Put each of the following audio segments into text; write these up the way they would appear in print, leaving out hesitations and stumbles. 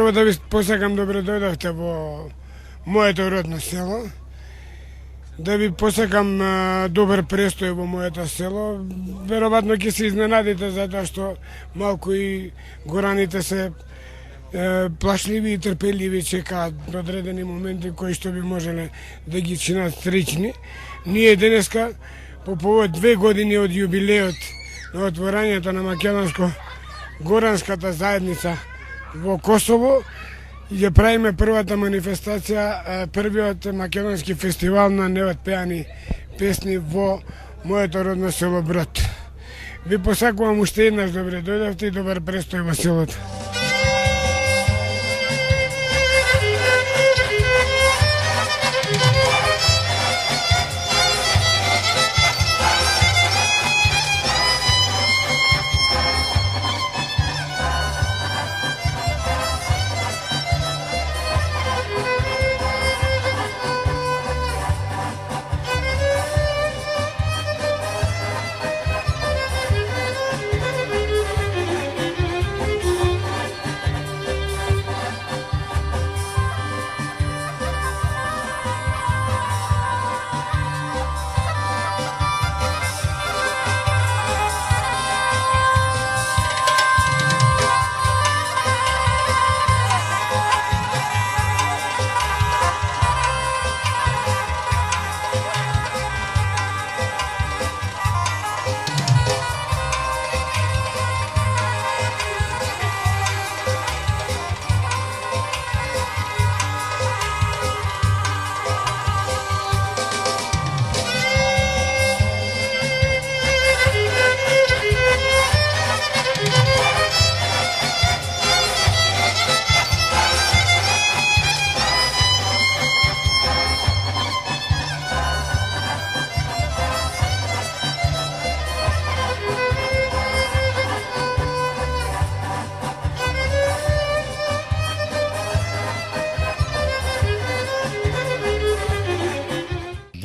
Прво да ви посакам добре дојдовте во моето родно село. Да ви посакам добар престој во моето село. Веројатно ќе се изненадите затоа што малку и гораните се плашливи и трпеливи, чекаат одредени моменти кои што би можеле да ги чинат среќни. Ние денеска по повод 2 години од јубилеот на отворањето на македонско-горанската заедница во Косово ќе правиме првата манифестација, првиот македонски фестивал на неотпеани песни во моето родно село Брод. Ви посакувам уште еднаш добре дојдовте и добар престој во селото.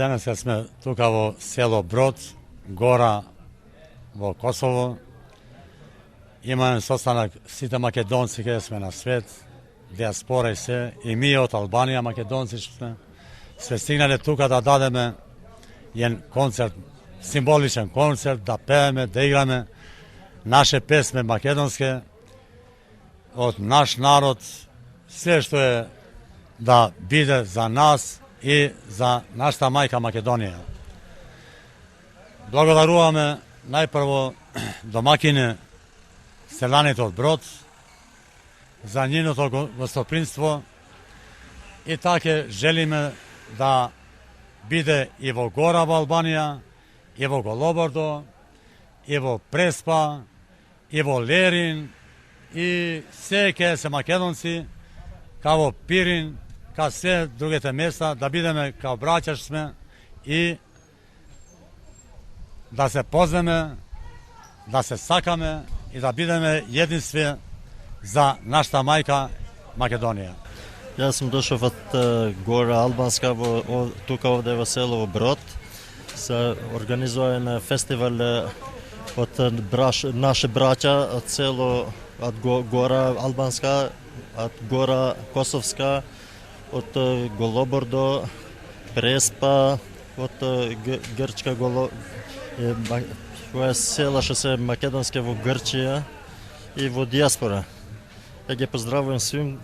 Денес сме тука во село Брод, гора во Косово. Имаме состанок сите македонци каде сме на свет, диаспора и се, и ми од Албанија македонци што сме. Све стигнале тука да дадеме еден концерт, символичен концерт, да пееме, да играме наше песме македонски од наш народ, се што е да биде за нас и за нашата мајка Македонија. Благодаруваме најпрво домакине селаните од Брод за нивното гостопримство и така желиме да биде и во Гора во Албанија, и во Голобордо, и во Преспа, и во Лерин, и се ке се македонци, као Пирин, ка се другите места, да бидеме као браќа сме и да се познеме, да се сакаме и да бидеме единстве за нашата мајка Македонија. Јас сум дошол од Гора Албанска, тука овде во село Брод. Се организуваме фестивал од наши браќа од село, од Гора Албанска, од Гора Косовска, од Голобордо, Преспа, од Грчка која села што се македонски во Грчија и во диаспора. Ја ги поздравувам свим.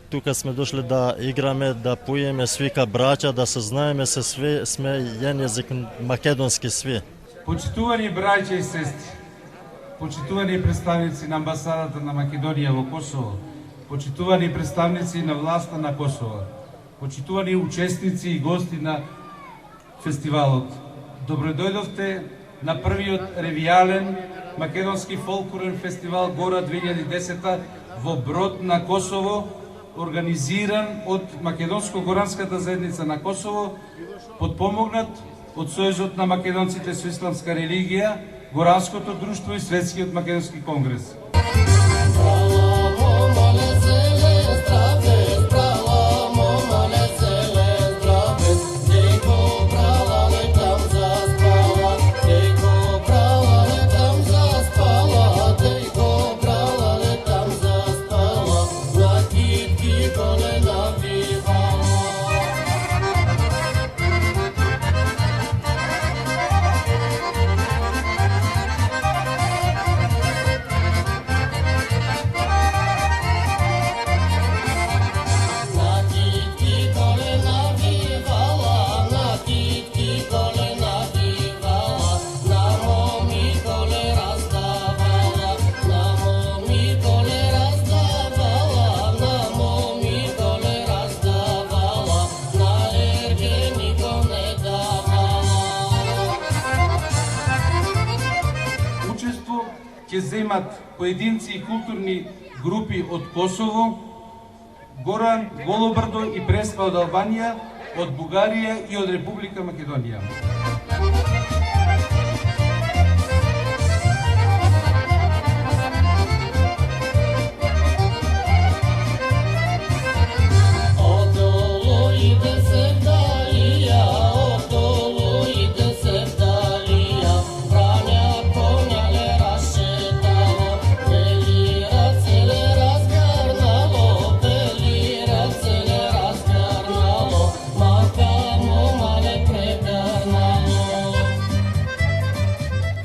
Тука сме дошли да играме, да поеме свика браќа, да се знаеме се све, сме еден јазик македонски сви. Почитувани браќа и сестри, почитувани представници на амбасадата на Македонија во Косово, почитувани представници на власта на Косово, почитувани учесници и гости на фестивалот. Добро дојдовте на првиот ревијален македонски фолклорен фестивал Гора 2010 во Брод на Косово, организиран од Македонско-горанската заедница на Косово, подпомогнат од Сојузот на македонците со исламска религија, Горанското друштво и Светскиот македонски конгрес. ќе земат поединци и културни групи од Косово, Гора, Голобрдо и Преспа од Албанија, од Бугарија и од Република Македонија.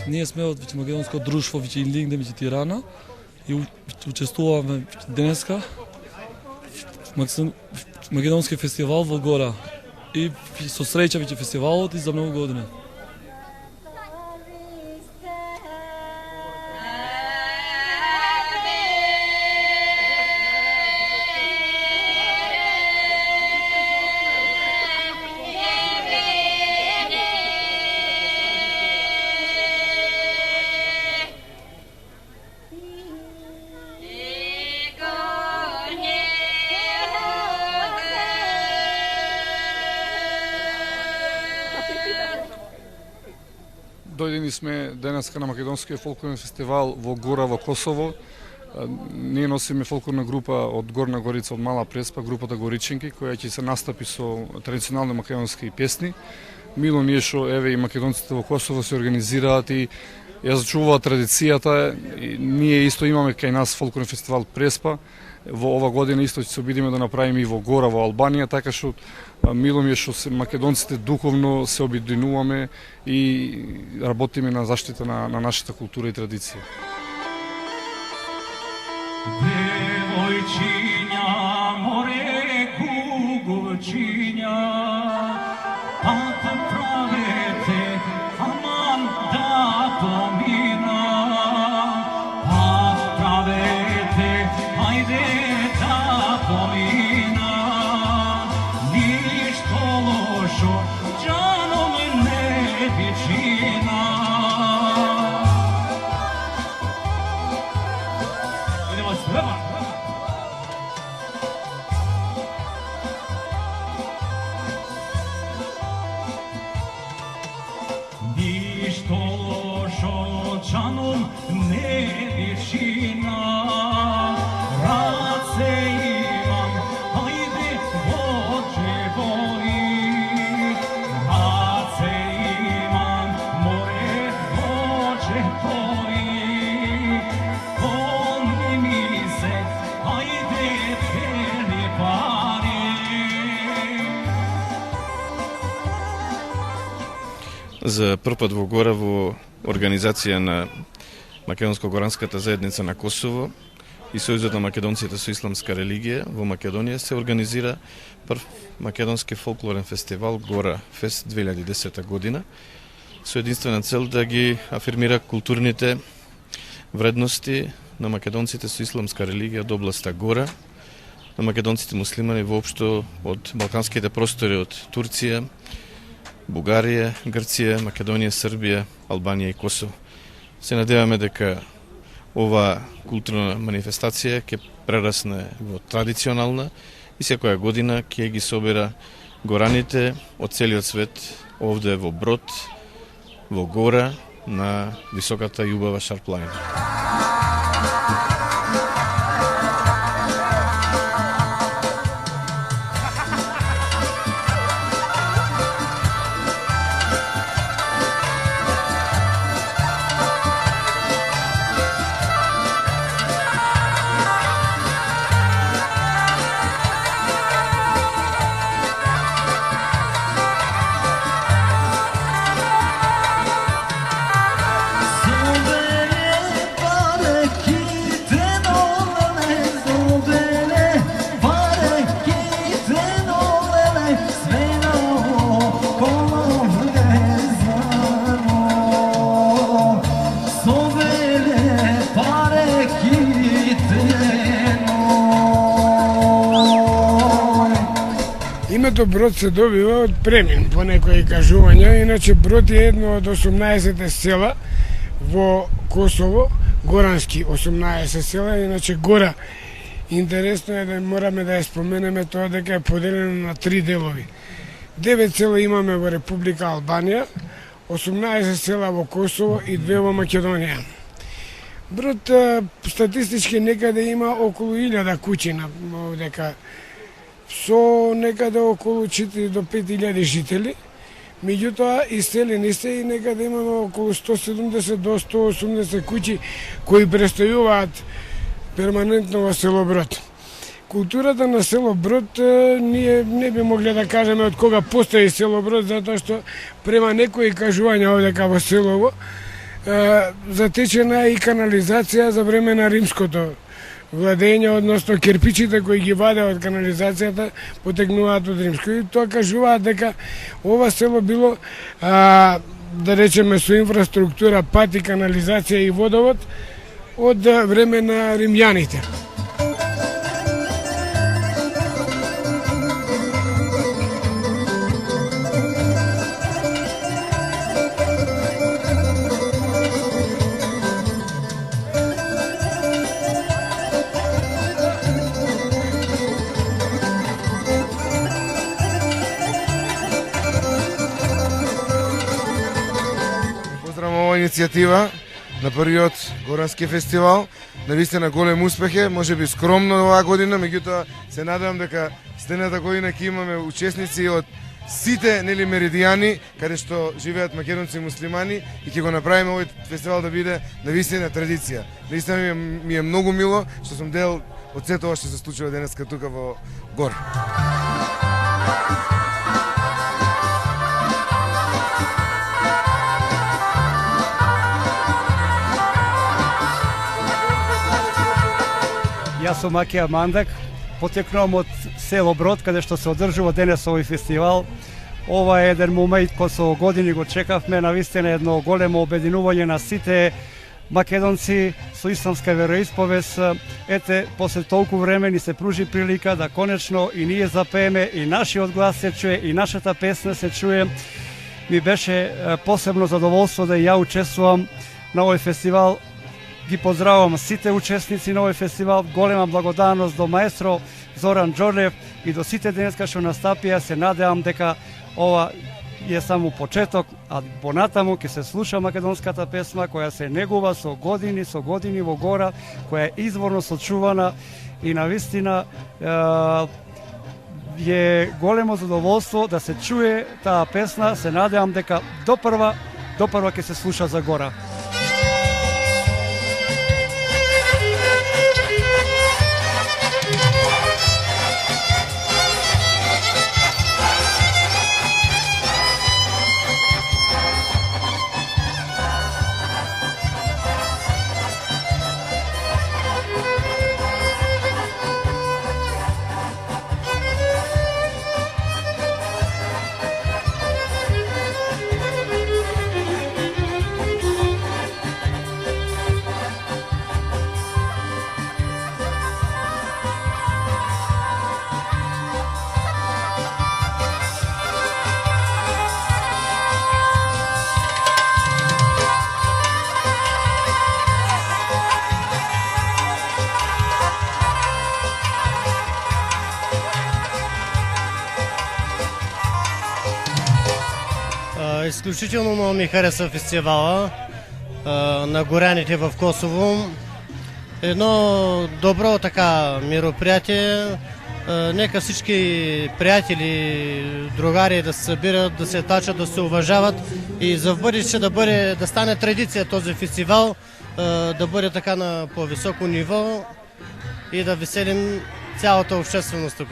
Ние сме од македонско друштво веќе Лингдем веќе Тирана и учествуваме денеска македонски фестивал во Гора и со среќа веќе фестивалот и за многу години. Дојдени сме денеска на Македонскиот фолклорен фестивал во Гора во Косово. Ние носиме фолклорна група од Горна Горица, од Мала Преспа, групата Гориченки, која ќе се настапи со традиционални македонски песни. Мило ние што еве и македонците во Косово се организираат и ја зачуваат традицијата. Ние исто имаме кај нас фолклорен фестивал Преспа. Во ова година исто ќе се обидиме да направиме и во Гора, во Албанија, така што мило ми е што се македонците духовно се обединуваме и работиме на заштита на нашата култура и традиција. Девојчиња, море кугучиња, ако правете, аман да помина, ако правете, ајде да помина, ништо лошо, џаном не би чина. Идемо среба. Ништо лошо, џаном не би чина. Раце имам, ајде воđe бои. Раце имам, море воđe бои. Помни ми се, ајде тели пари. За прв пат во Гора во организација на Македонско-горанската заедница на Косово и Сојузот на македонците со исламска религија во Македонија се организира прв македонски фолклорен фестивал Гора Фест 2010 година со единствена цел да ги афирмира културните вредности на македонците со исламска религија од областа Гора, на македонците муслимани воопшто од балканските простори од Турција, Бугарија, Грција, Македонија, Србија, Албанија и Косово. Се надеваме дека ова културна манифестација ќе прерасне во традиционална и секоја година ќе ги собира гораните од целиот свет овде во Брод, во Гора, на високата и убава Шарпланина. Името Брод се добива од премин, по некои кажувања, иначе Брод е едно од 18 села во Косово, горански 18 села, иначе гора. Интересно е да мораме да ја споменеме тоа дека е поделено на 3 делови. 9 села имаме во Република Албанија, 18 села во Косово и 2 во Македонија. Брод статистички некаде има околу 1000 куќи дека со некаде околу 4 до 5000 жители. Меѓутоа, иселени се и некаде имаме околу 170 до 180 куќи кои престојуваат перманентно во село Брод. Културата на село Брод ние не би могли да кажеме од кога постои село Брод, затоа што према некои кажувања овдека во селово затечена и канализација за време на римското владење, односно кирпичите кои ги ваде од канализацијата потекнуваат од римско. И тоа кажуваат дека ова село било, да речеме, со инфраструктура, пати, канализација и водовод од време на римјаните. Иницијатива на првиот горански фестивал. Навистина голем успех е, можеби скромно оваа година, меѓутоа се надевам дека следната година ќе имаме учесници од сите меридијани каде што живеат македонци и муслимани и ќе го направиме овој фестивал да биде навистина традиција. Наистина ми е многу мило што сум дел од сето ова што се случува денеска тука во Гор. Јас сум Макија Мандак, потекнувам од село Брод, каде што се одржува денес овој фестивал. Ова е еден момент кој со години го чекавме, навистина едно големо обединување на сите македонци со исламска вероисповест. Ете, после толку време ни се пружи прилика да конечно и ние запееме, и нашиот глас се чуе, и нашата песна се чуе. Ми беше посебно задоволство да ја учествувам на овој фестивал. Ги поздравувам сите учесници на овој фестивал, голема благодарност до маестро Зоран Џорлев и до сите денеска што настапија. Се надевам дека ова е само почеток, а понатаму ќе се слуша македонската песма која се негува со години во Гора, која е изворно сочувана и навистина е големо задоволство да се чуе таа песна. Се надевам дека допрва ќе се слуша за Гора. Изключително много ми хареса фестивала на горяните в Косово. Едно добро така мероприятие. Нека всички приятели, другари да се събират, да се тачат, да се уважават и за в бъдеще да стане традиция този фестивал, да бъде така на по-високо ниво и да веселим цялата общественост тук.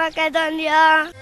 Македонија.